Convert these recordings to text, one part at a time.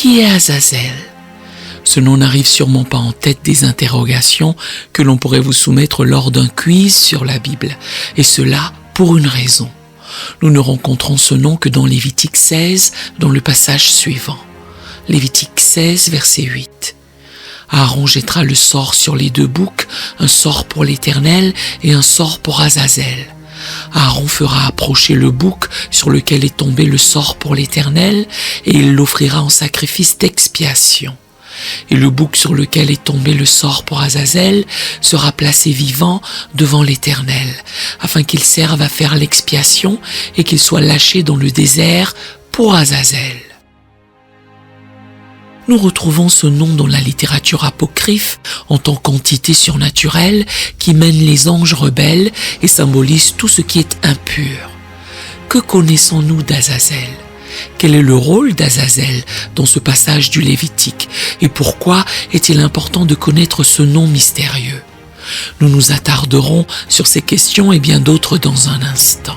Qui est Azazel ? Ce nom n'arrive sûrement pas en tête des interrogations que l'on pourrait vous soumettre lors d'un quiz sur la Bible, et cela pour une raison. Nous ne rencontrons ce nom que dans Lévitique 16, dans le passage suivant. Lévitique 16, verset 8. Aaron jettera le sort sur les deux boucs, un sort pour l'Éternel et un sort pour Azazel. Aaron fera approcher le bouc sur lequel est tombé le sort pour l'Éternel et il l'offrira en sacrifice d'expiation. Et le bouc sur lequel est tombé le sort pour Azazel sera placé vivant devant l'Éternel, afin qu'il serve à faire l'expiation et qu'il soit lâché dans le désert pour Azazel. Nous retrouvons ce nom dans la littérature apocryphe en tant qu'entité surnaturelle qui mène les anges rebelles et symbolise tout ce qui est impur. Que connaissons-nous d'Azazel ? Quel est le rôle d'Azazel dans ce passage du Lévitique et pourquoi est-il important de connaître ce nom mystérieux ? Nous nous attarderons sur ces questions et bien d'autres dans un instant.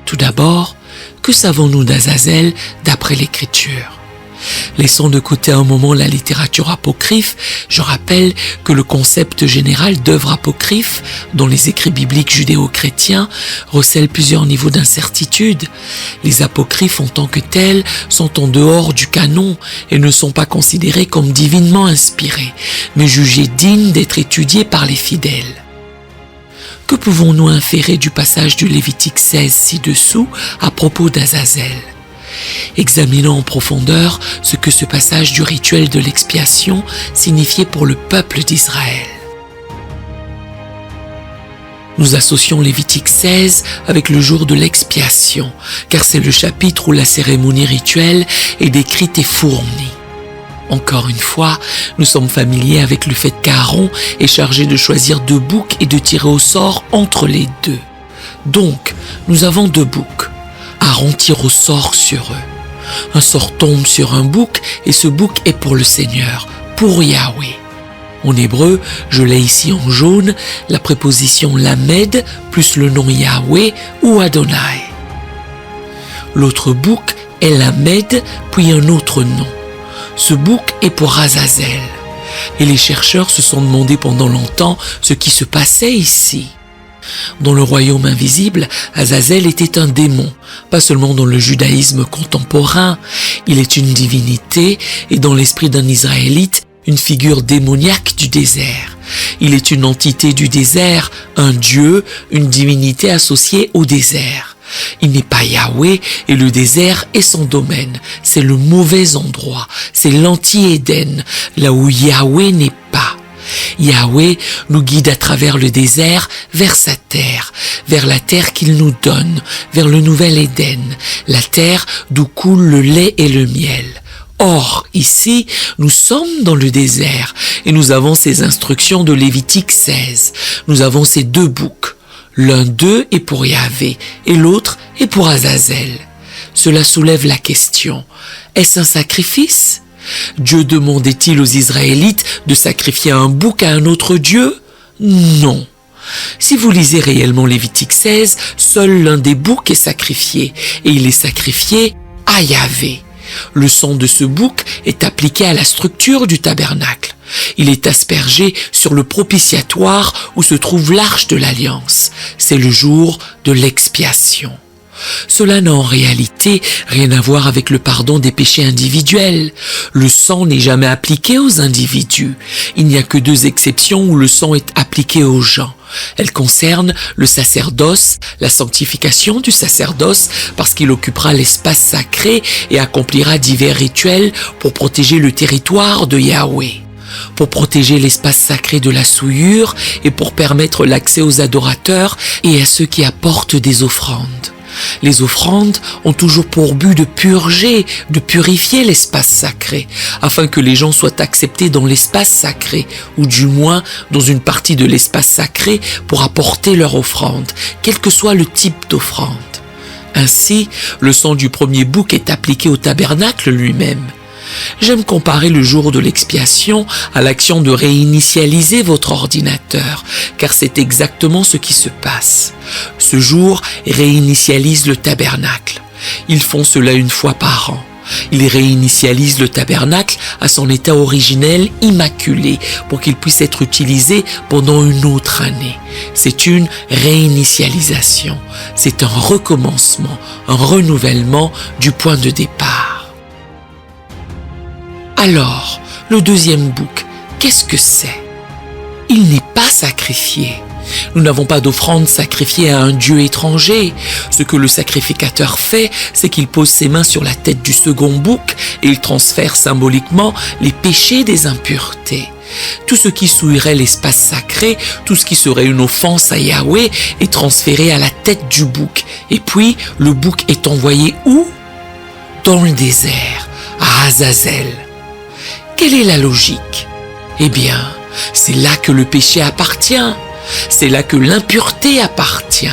Tout d'abord, que savons-nous d'Azazel d'après l'Écriture ? Laissons de côté un moment la littérature apocryphe, je rappelle que le concept général d'œuvre apocryphe dans les écrits bibliques judéo-chrétiens recèle plusieurs niveaux d'incertitude. Les apocryphes en tant que tels sont en dehors du canon et ne sont pas considérés comme divinement inspirés, mais jugés dignes d'être étudiés par les fidèles. Que pouvons-nous inférer du passage du Lévitique 16 ci-dessous à propos d'Azazel ? Examinons en profondeur ce que ce passage du rituel de l'expiation signifiait pour le peuple d'Israël. Nous associons Lévitique 16 avec le jour de l'expiation, car c'est le chapitre où la cérémonie rituelle est décrite et fournie. Encore une fois, nous sommes familiers avec le fait qu'Aaron est chargé de choisir 2 boucs et de tirer au sort entre les deux. Donc, nous avons 2 boucs. Aaron tire au sort sur eux. Un sort tombe sur un bouc et ce bouc est pour le Seigneur, pour Yahweh. En hébreu, je l'ai ici en jaune, la préposition lamed plus le nom Yahweh ou Adonai. L'autre bouc est lamed puis un autre nom. Ce bouc est pour Azazel. Et les chercheurs se sont demandé pendant longtemps ce qui se passait ici. Dans le royaume invisible, Azazel était un démon, pas seulement dans le judaïsme contemporain, il est une divinité et dans l'esprit d'un Israélite, une figure démoniaque du désert. Il est une entité du désert, un dieu, une divinité associée au désert. Il n'est pas Yahweh et le désert est son domaine, c'est le mauvais endroit, c'est l'anti-Éden, là où Yahweh n'est pas. Yahweh nous guide à travers le désert vers sa terre, vers la terre qu'il nous donne, vers le nouvel Éden, la terre d'où coule le lait et le miel. Or, ici, nous sommes dans le désert et nous avons ces instructions de Lévitique 16. Nous avons ces 2 boucs. L'un d'eux est pour Yahvé et l'autre est pour Azazel. Cela soulève la question, est-ce un sacrifice ? Dieu demandait-il aux Israélites de sacrifier un bouc à un autre Dieu ? Non. Si vous lisez réellement Lévitique 16, seul l'un des boucs est sacrifié, et il est sacrifié à Yahvé. Le sang de ce bouc est appliqué à la structure du tabernacle. Il est aspergé sur le propitiatoire où se trouve l'arche de l'alliance. C'est le jour de l'expiation. Cela n'a en réalité rien à voir avec le pardon des péchés individuels. Le sang n'est jamais appliqué aux individus. Il n'y a que 2 exceptions où le sang est appliqué aux gens. Elles concernent le sacerdoce, la sanctification du sacerdoce, parce qu'il occupera l'espace sacré et accomplira divers rituels pour protéger le territoire de Yahweh, pour protéger l'espace sacré de la souillure et pour permettre l'accès aux adorateurs et à ceux qui apportent des offrandes. Les offrandes ont toujours pour but de purger, de purifier l'espace sacré, afin que les gens soient acceptés dans l'espace sacré, ou du moins dans une partie de l'espace sacré pour apporter leur offrande, quel que soit le type d'offrande. Ainsi, le sang du premier bouc est appliqué au tabernacle lui-même. J'aime comparer le jour de l'expiation à l'action de réinitialiser votre ordinateur, car c'est exactement ce qui se passe. Ce jour réinitialise le tabernacle. Ils font cela une fois par an. Il réinitialise le tabernacle à son état originel immaculé pour qu'il puisse être utilisé pendant une autre année. C'est une réinitialisation, c'est un recommencement, un renouvellement du point de départ. Alors, le deuxième bouc, qu'est-ce que c'est? Il n'est pas sacrifié. Nous n'avons pas d'offrande sacrifiée à un dieu étranger. Ce que le sacrificateur fait, c'est qu'il pose ses mains sur la tête du second bouc et il transfère symboliquement les péchés des impuretés. Tout ce qui souillerait l'espace sacré, tout ce qui serait une offense à Yahweh est transféré à la tête du bouc. Et puis, le bouc est envoyé où? Dans le désert, à Azazel. Quelle est la logique? Eh bien, c'est là que le péché appartient. C'est là que l'impureté appartient.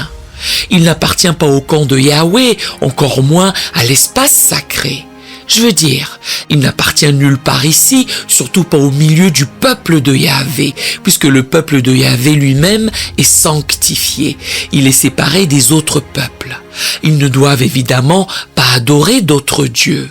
Il n'appartient pas au camp de Yahweh, encore moins à l'espace sacré. Je veux dire, il n'appartient nulle part ici, surtout pas au milieu du peuple de Yahvé, puisque le peuple de Yahvé lui-même est sanctifié. Il est séparé des autres peuples. Ils ne doivent évidemment pas adorer d'autres dieux.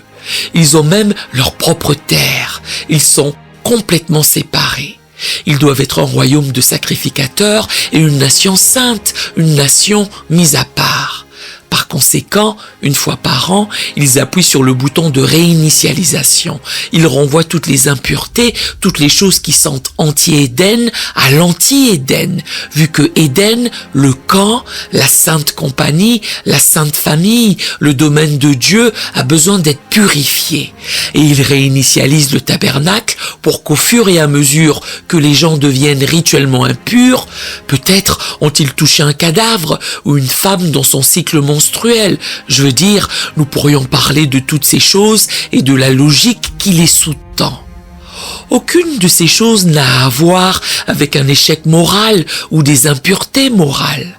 Ils ont même leur propre terre. Ils sont complètement séparés. Ils doivent être un royaume de sacrificateurs et une nation sainte, une nation mise à part. Par conséquent, une fois par an, ils appuient sur le bouton de réinitialisation. Ils renvoient toutes les impuretés, toutes les choses qui sentent anti-Éden à l'anti-Éden, vu que Éden, le camp, la sainte compagnie, la sainte famille, le domaine de Dieu a besoin d'être purifié. Et ils réinitialisent le tabernacle pour qu'au fur et à mesure que les gens deviennent rituellement impurs, peut-être ont-ils touché un cadavre ou une femme dans son cycle menstruel. Je veux dire, nous pourrions parler de toutes ces choses et de la logique qui les sous-tend. Aucune de ces choses n'a à voir avec un échec moral ou des impuretés morales.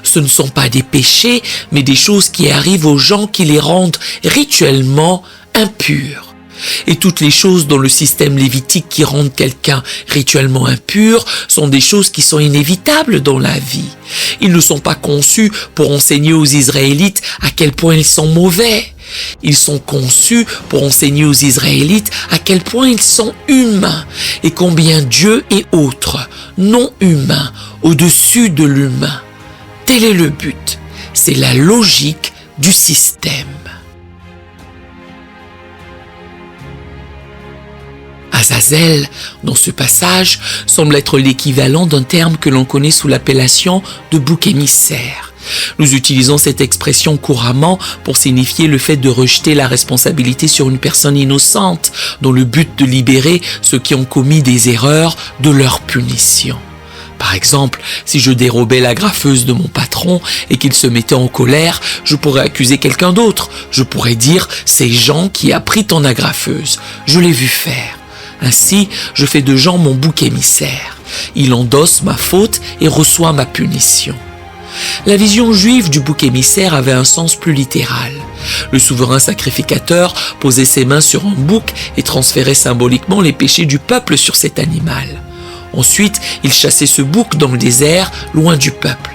Ce ne sont pas des péchés, mais des choses qui arrivent aux gens qui les rendent rituellement impurs. Et toutes les choses dans le système lévitique qui rendent quelqu'un rituellement impur sont des choses qui sont inévitables dans la vie. Ils ne sont pas conçus pour enseigner aux Israélites à quel point ils sont mauvais. Ils sont conçus pour enseigner aux Israélites à quel point ils sont humains et combien Dieu est autre, non humain, au-dessus de l'humain. Tel est le but. C'est la logique du système. Azazel, dans ce passage, semble être l'équivalent d'un terme que l'on connaît sous l'appellation de bouc émissaire. Nous utilisons cette expression couramment pour signifier le fait de rejeter la responsabilité sur une personne innocente, dans le but de libérer ceux qui ont commis des erreurs de leur punition. Par exemple, si je dérobais la graffeuse de mon patron et qu'il se mettait en colère, je pourrais accuser quelqu'un d'autre. Je pourrais dire « c'est Jean qui a pris ton agrafeuse, je l'ai vu faire ». Ainsi, je fais de Jean mon bouc émissaire. Il endosse ma faute et reçoit ma punition. La vision juive du bouc émissaire avait un sens plus littéral. Le souverain sacrificateur posait ses mains sur un bouc et transférait symboliquement les péchés du peuple sur cet animal. Ensuite, il chassait ce bouc dans le désert, loin du peuple.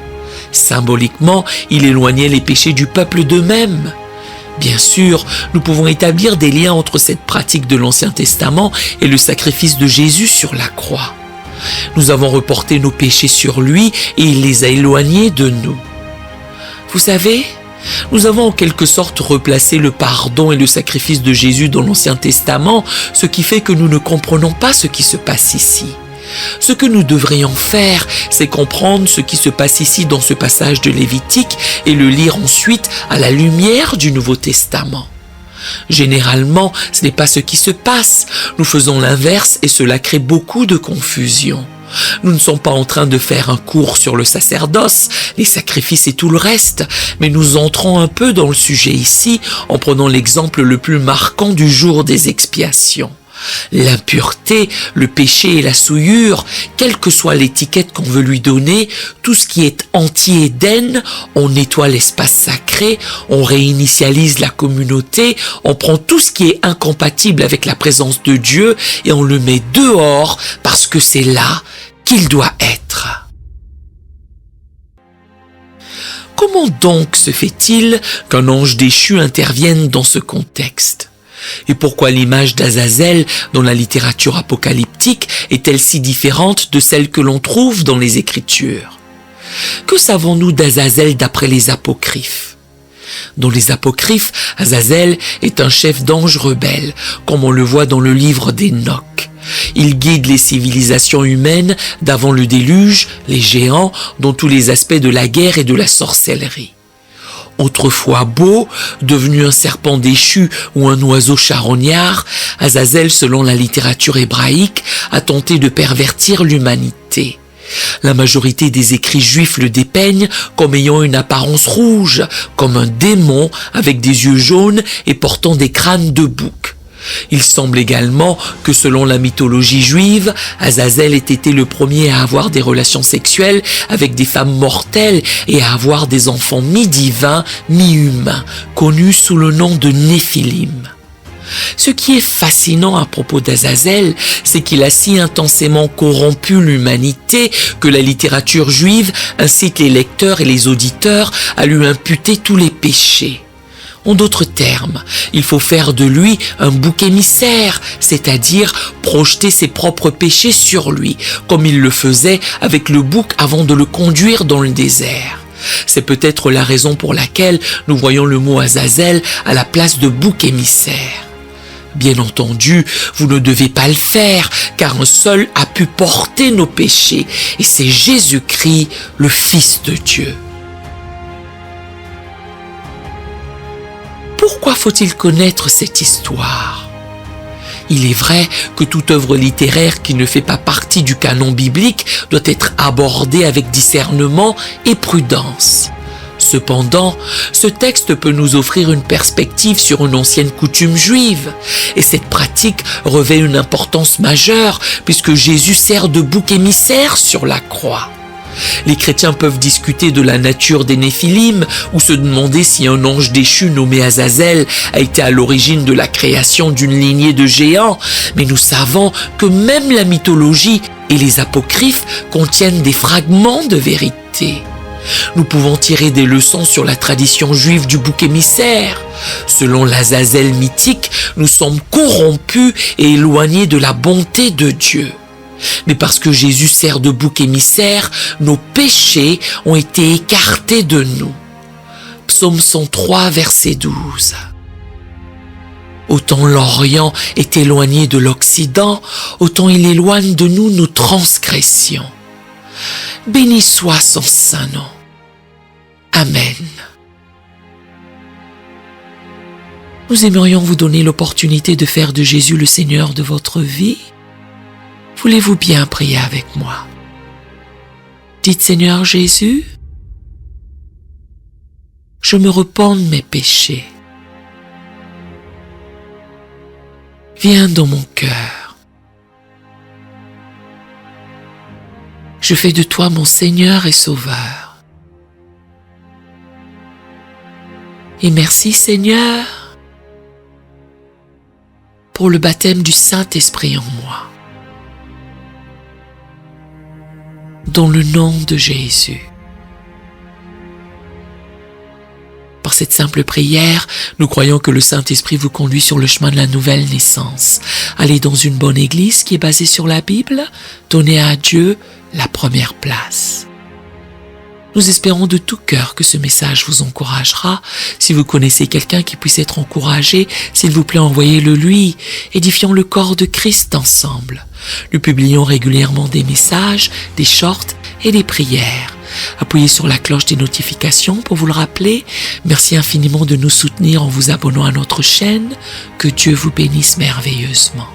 Symboliquement, il éloignait les péchés du peuple d'eux-mêmes. Bien sûr, nous pouvons établir des liens entre cette pratique de l'Ancien Testament et le sacrifice de Jésus sur la croix. Nous avons reporté nos péchés sur lui et il les a éloignés de nous. Vous savez, nous avons en quelque sorte replacé le pardon et le sacrifice de Jésus dans l'Ancien Testament, ce qui fait que nous ne comprenons pas ce qui se passe ici. Ce que nous devrions faire, c'est comprendre ce qui se passe ici dans ce passage de Lévitique et le lire ensuite à la lumière du Nouveau Testament. Généralement, ce n'est pas ce qui se passe. Nous faisons l'inverse et cela crée beaucoup de confusion. Nous ne sommes pas en train de faire un cours sur le sacerdoce, les sacrifices et tout le reste, mais nous entrons un peu dans le sujet ici en prenant l'exemple le plus marquant du jour des expiations. L'impureté, le péché et la souillure, quelle que soit l'étiquette qu'on veut lui donner, tout ce qui est anti-Éden, on nettoie l'espace sacré, on réinitialise la communauté, on prend tout ce qui est incompatible avec la présence de Dieu et on le met dehors parce que c'est là qu'il doit être. Comment donc se fait-il qu'un ange déchu intervienne dans ce contexte ? Et pourquoi l'image d'Azazel dans la littérature apocalyptique est-elle si différente de celle que l'on trouve dans les Écritures? Que savons-nous d'Azazel d'après les apocryphes? Dans les apocryphes, Azazel est un chef d'ange rebelle, comme on le voit dans le livre d'Enoch. Il guide les civilisations humaines d'avant le déluge, les géants, dans tous les aspects de la guerre et de la sorcellerie. Autrefois beau, devenu un serpent déchu ou un oiseau charognard, Azazel, selon la littérature hébraïque, a tenté de pervertir l'humanité. La majorité des écrits juifs le dépeignent comme ayant une apparence rouge, comme un démon avec des yeux jaunes et portant des crânes de bouc. Il semble également que selon la mythologie juive, Azazel ait été le premier à avoir des relations sexuelles avec des femmes mortelles et à avoir des enfants mi-divins, mi-humains, connus sous le nom de Néphilim. Ce qui est fascinant à propos d'Azazel, c'est qu'il a si intensément corrompu l'humanité que la littérature juive incite les lecteurs et les auditeurs à lui imputer tous les péchés. En d'autres termes, il faut faire de lui un bouc émissaire, c'est-à-dire projeter ses propres péchés sur lui, comme il le faisait avec le bouc avant de le conduire dans le désert. C'est peut-être la raison pour laquelle nous voyons le mot Azazel à la place de bouc émissaire. Bien entendu, vous ne devez pas le faire, car un seul a pu porter nos péchés, et c'est Jésus-Christ, le Fils de Dieu. Pourquoi faut-il connaître cette histoire? Il est vrai que toute œuvre littéraire qui ne fait pas partie du canon biblique doit être abordée avec discernement et prudence. Cependant, ce texte peut nous offrir une perspective sur une ancienne coutume juive, et cette pratique revêt une importance majeure puisque Jésus sert de bouc émissaire sur la croix. Les chrétiens peuvent discuter de la nature des Néphilim ou se demander si un ange déchu nommé Azazel a été à l'origine de la création d'une lignée de géants, mais nous savons que même la mythologie et les apocryphes contiennent des fragments de vérité. Nous pouvons tirer des leçons sur la tradition juive du bouc émissaire. Selon l'Azazel mythique, nous sommes corrompus et éloignés de la bonté de Dieu. Mais parce que Jésus sert de bouc émissaire, nos péchés ont été écartés de nous. Psaume 103, verset 12. Autant l'Orient est éloigné de l'Occident, autant il éloigne de nous nos transgressions. Béni soit son saint nom. Amen. Nous aimerions vous donner l'opportunité de faire de Jésus le Seigneur de votre vie. Voulez-vous bien prier avec moi? Dites: Seigneur Jésus, je me repens de mes péchés. Viens dans mon cœur. Je fais de toi mon Seigneur et Sauveur. Et merci Seigneur pour le baptême du Saint-Esprit en moi. Dans le nom de Jésus. Par cette simple prière, nous croyons que le Saint-Esprit vous conduit sur le chemin de la nouvelle naissance. Allez dans une bonne église qui est basée sur la Bible, donnez à Dieu la première place. Nous espérons de tout cœur que ce message vous encouragera. Si vous connaissez quelqu'un qui puisse être encouragé, s'il vous plaît, envoyez-le lui. Édifions le corps de Christ ensemble. Nous publions régulièrement des messages, des shorts et des prières. Appuyez sur la cloche des notifications pour vous le rappeler. Merci infiniment de nous soutenir en vous abonnant à notre chaîne. Que Dieu vous bénisse merveilleusement.